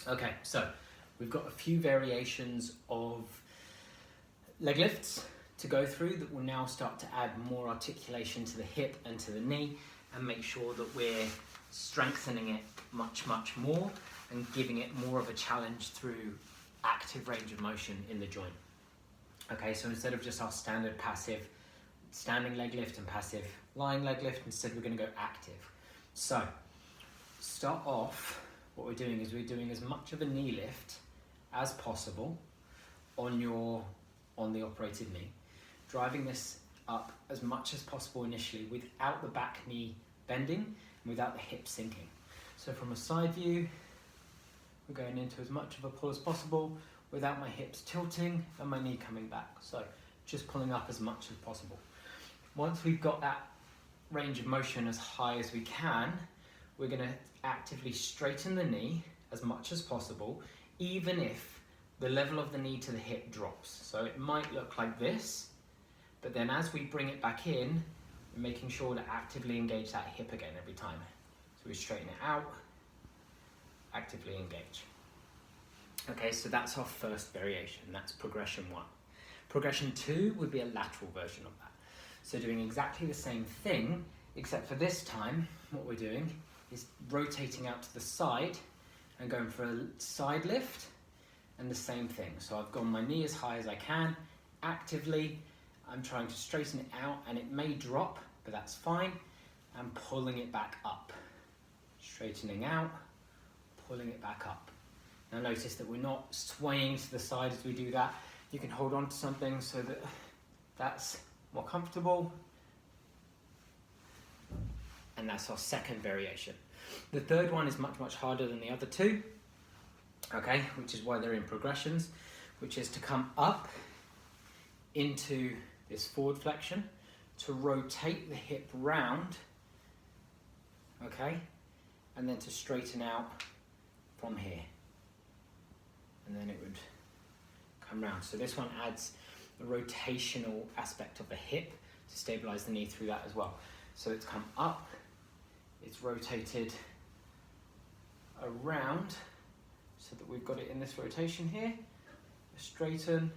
Okay, so we've got a few variations of leg lifts to go through that will now start to add more articulation to the hip and to the knee and make sure that we're strengthening it much more and giving it more of a challenge through active range of motion in the joint. Okay, so instead of just our standard passive standing leg lift and passive lying leg lift, instead we're going to go active. So start off, what we're doing is we're doing as much of a knee lift as possible on the operated knee, driving this up as much as possible initially without the back knee bending and without the hip sinking. So from a side view, we're going into as much of a pull as possible without my hips tilting and my knee coming back. So just pulling up as much as possible. Once we've got that range of motion as high as we can, we're going to actively straighten the knee as much as possible, even if the level of the knee to the hip drops. So it might look like this, but then as we bring it back in, we're making sure to actively engage that hip again every time. So we straighten it out, actively engage. Okay, so that's our first variation. That's progression 1. Progression 2 would be a lateral version of that. So doing exactly the same thing, except for this time, what we're doing is rotating out to the side and going for a side lift and the same thing. So I've gone my knee as high as I can. Actively, I'm trying to straighten it out and it may drop, but that's fine. I'm pulling it back up. Straightening out, pulling it back up. Now notice that we're not swaying to the side as we do that. You can hold on to something so that that's more comfortable. And that's our second variation. The third one is much harder than the other two, okay, which is why they're in progressions, which is to come up into this forward flexion, to rotate the hip round, okay, and then to straighten out from here. And then it would come round. So this one adds the rotational aspect of the hip to stabilize the knee through that as well. So it's come up, it's rotated around so that we've got it in this rotation here. Straighten,